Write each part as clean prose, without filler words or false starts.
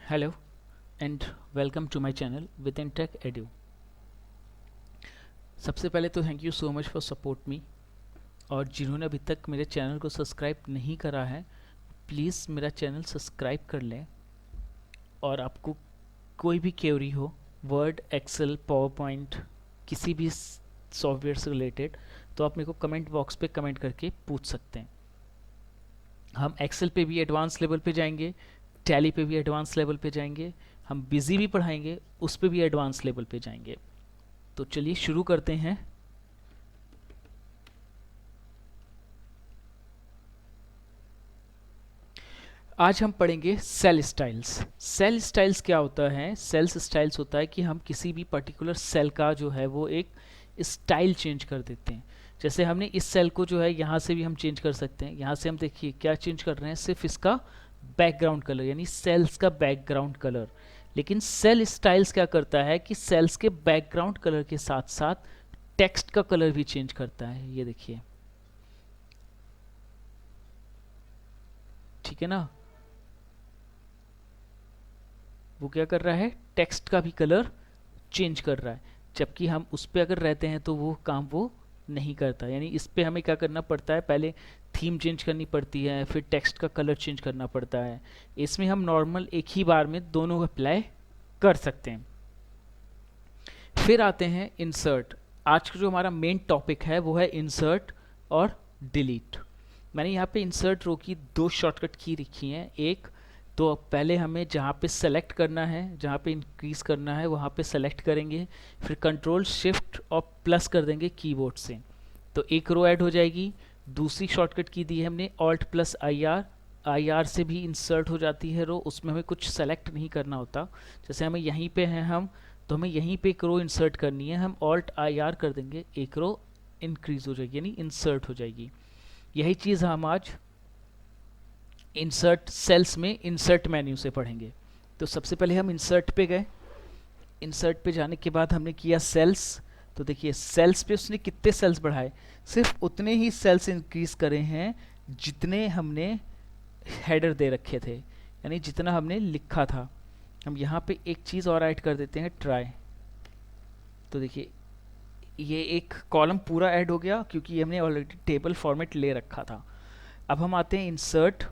Hello and welcome to my channel Within Tech Edu। सबसे पहले तो thank you so much for support me. और जिन्होंने अभी तक मेरे चैनल को सब्सक्राइब नहीं करा है प्लीज़ मेरा चैनल सब्सक्राइब कर लें। और आपको कोई भी क्वेरी हो वर्ड एक्सेल पावर पॉइंट किसी भी सॉफ्टवेयर से रिलेटेड तो आप मेरे को कमेंट बॉक्स पे कमेंट करके पूछ सकते हैं। हम एक्सेल पे भी एडवांस लेवल पे जाएंगे, टैली पे भी एडवांस लेवल पे जाएंगे, हम बिजी भी पढ़ाएंगे उस पे भी एडवांस लेवल पे जाएंगे। तो चलिए शुरू करते हैं। आज हम पढ़ेंगे सेल स्टाइल्स। सेल स्टाइल्स क्या होता है? सेल्स स्टाइल्स होता है कि हम किसी भी पर्टिकुलर सेल का जो है वो एक स्टाइल चेंज कर देते हैं। जैसे हमने इस सेल को जो है यहाँ से भी हम चेंज कर सकते हैं। यहाँ से हम देखिए क्या चेंज कर रहे हैं, सिर्फ इसका बैकग्राउंड कलर यानी सेल्स का बैकग्राउंड कलर। लेकिन सेल स्टाइल्स क्या करता है कि सेल्स के बैकग्राउंड कलर के साथ साथ टेक्स्ट का कलर भी चेंज करता है। ये देखिए, ठीक है ना, वो क्या कर रहा है, टेक्स्ट का भी कलर चेंज कर रहा है। जबकि हम उस पर अगर रहते हैं तो वो काम वो नहीं करता। यानी इस पे हमें क्या करना पड़ता है, पहले थीम चेंज करनी पड़ती है, फिर टेक्स्ट का कलर चेंज करना पड़ता है। इसमें हम नॉर्मल एक ही बार में दोनों अप्लाई कर सकते हैं। फिर आते हैं इंसर्ट। आज का जो हमारा मेन टॉपिक है वो है इंसर्ट और डिलीट। मैंने यहाँ पे इंसर्ट रो की दो शॉर्टकट की रखी हैं। एक तो पहले हमें जहाँ पे सेलेक्ट करना है, जहाँ पे इंक्रीज करना है वहाँ पे सेलेक्ट करेंगे, फिर कंट्रोल शिफ्ट और प्लस कर देंगे कीबोर्ड से, तो एक रो ऐड हो जाएगी। दूसरी शॉर्टकट की दी है हमने alt plus I R. I R से भी इंसर्ट हो जाती है रो, उसमें हमें कुछ सेलेक्ट नहीं करना होता। जैसे हमें यहीं पे हैं हम, तो हमें यहीं पे एक रो इंसर्ट करनी है, हम ऑल्ट आई आर कर देंगे, एक रो इंक्रीज हो जाएगी यानी इंसर्ट हो जाएगी। यही चीज़ हम आज इंसर्ट सेल्स में इंसर्ट मेन्यू से पढ़ेंगे। तो सबसे पहले हम इंसर्ट पे गए। इंसर्ट पे जाने के बाद हमने किया सेल्स। तो देखिए सेल्स पे उसने कितने सेल्स बढ़ाए, सिर्फ उतने ही सेल्स इंक्रीज करे हैं जितने हमने हेडर दे रखे थे, यानी जितना हमने लिखा था। हम यहाँ पे एक चीज़ और ऐड कर देते हैं, ट्राई। तो देखिए ये एक कॉलम पूरा ऐड हो गया क्योंकि हमने ऑलरेडी टेबल फॉर्मेट ले रखा था। अब हम आते हैं इंसर्ट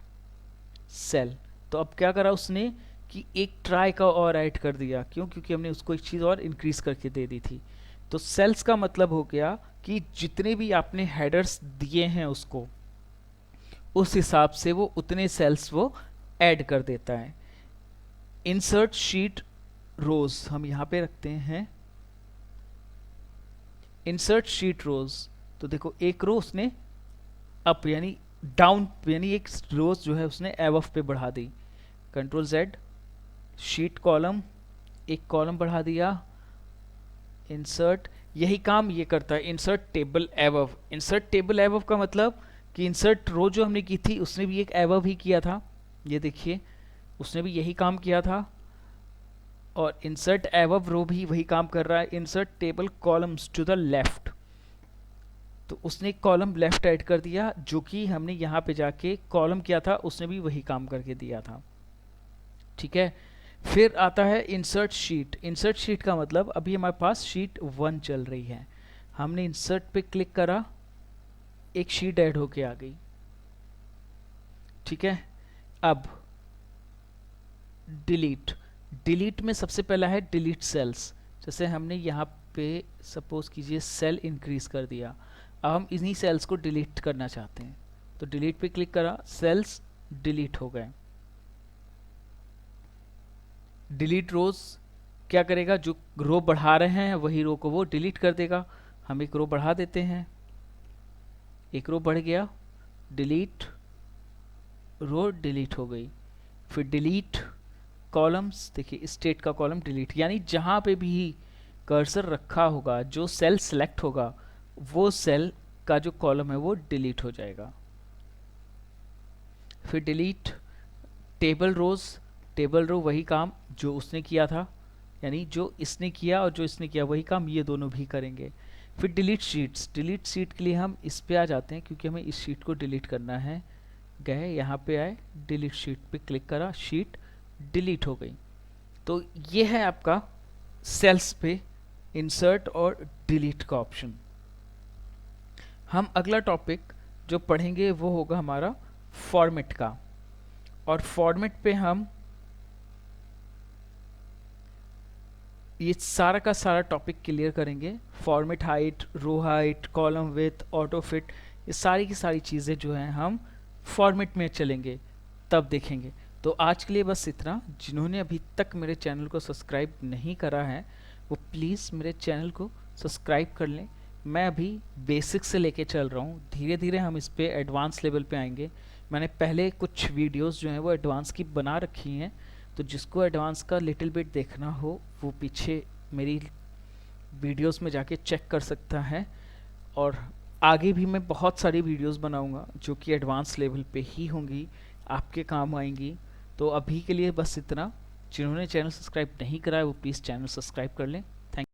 सेल। तो अब क्या करा उसने कि एक ट्राई का और ऐड कर दिया। क्यों? क्योंकि हमने उसको एक चीज़ और इंक्रीज करके दे दी थी। तो सेल्स का मतलब हो गया कि जितने भी आपने हेडर्स दिए हैं उसको, उस हिसाब से वो उतने सेल्स वो ऐड कर देता है। इंसर्ट शीट रोज हम यहाँ पे रखते हैं, इंसर्ट शीट रोज। तो देखो एक रो उसने अप यानी डाउन यानी एक रोज जो है उसने एबव पे बढ़ा दी। कंट्रोल जेड, शीट कॉलम, एक कॉलम बढ़ा दिया। इंसर्ट यही काम ये करता है, insert table above. Insert table above का मतलब कि इंसर्ट रो जो हमने की थी उसने भी एक एबव ही किया था। ये देखिए उसने भी यही काम किया था। और इंसर्ट एबव रो भी वही काम कर रहा है। Insert table columns to the left, तो उसने एक कॉलम लेफ्ट ऐड कर दिया, जो कि हमने यहाँ पे जाके कॉलम किया था उसने भी वही काम करके दिया था। ठीक है। फिर आता है इंसर्ट शीट। इंसर्ट शीट का मतलब अभी हमारे पास शीट 1 चल रही है, हमने इंसर्ट पे क्लिक करा, एक शीट ऐड होके आ गई। ठीक है। अब डिलीट। डिलीट में सबसे पहला है डिलीट सेल्स। जैसे हमने यहाँ पे सपोज कीजिए सेल इंक्रीज कर दिया, अब हम इन्हीं सेल्स को डिलीट करना चाहते हैं, तो डिलीट पे क्लिक करा, सेल्स डिलीट हो गए। डिलीट रोज क्या करेगा, जो रो बढ़ा रहे हैं वही रो को वो डिलीट कर देगा। हम एक रो बढ़ा देते हैं, एक रो बढ़ गया, डिलीट, रो डिलीट हो गई। फिर डिलीट कॉलम्स, देखिए स्टेट का कॉलम डिलीट, यानी जहाँ पे भी कर्सर रखा होगा, जो सेल सेलेक्ट होगा, वो सेल का जो कॉलम है वो डिलीट हो जाएगा। फिर डिलीट टेबल रोज। टेबल रो वही काम जो उसने किया था, यानी जो इसने किया और जो इसने किया वही काम ये दोनों भी करेंगे। फिर डिलीट शीट्स। डिलीट शीट के लिए हम इस पे आ जाते हैं क्योंकि हमें इस शीट को डिलीट करना है। गए यहाँ पे आए, डिलीट शीट पे क्लिक करा, शीट डिलीट हो गई। तो ये है आपका सेल्स पे इंसर्ट और डिलीट का ऑप्शन। हम अगला टॉपिक जो पढ़ेंगे वो होगा हमारा फॉर्मेट का, और फॉर्मेट पे हम ये सारा का सारा टॉपिक क्लियर करेंगे। Format height, row height, column width, auto fit, ये सारी की सारी चीज़ें जो हैं हम फॉर्मेट में चलेंगे तब देखेंगे। तो आज के लिए बस इतना। जिन्होंने अभी तक मेरे चैनल को सब्सक्राइब नहीं करा है वो प्लीज़ मेरे चैनल को सब्सक्राइब कर लें। मैं अभी बेसिक से लेके चल रहा हूँ, धीरे धीरे हम इस पे एडवांस लेवल पे आएंगे। मैंने पहले कुछ वीडियोस जो हैं वो एडवांस की बना रखी हैं, तो जिसको एडवांस का लिटिल बिट देखना हो वो पीछे मेरी वीडियोस में जाके चेक कर सकता है। और आगे भी मैं बहुत सारी वीडियोस बनाऊंगा जो कि एडवांस लेवल पे ही होंगी, आपके काम आएंगी। तो अभी के लिए बस इतना। जिन्होंने चैनल सब्सक्राइब नहीं करा है वो प्लीज़ चैनल सब्सक्राइब कर लें।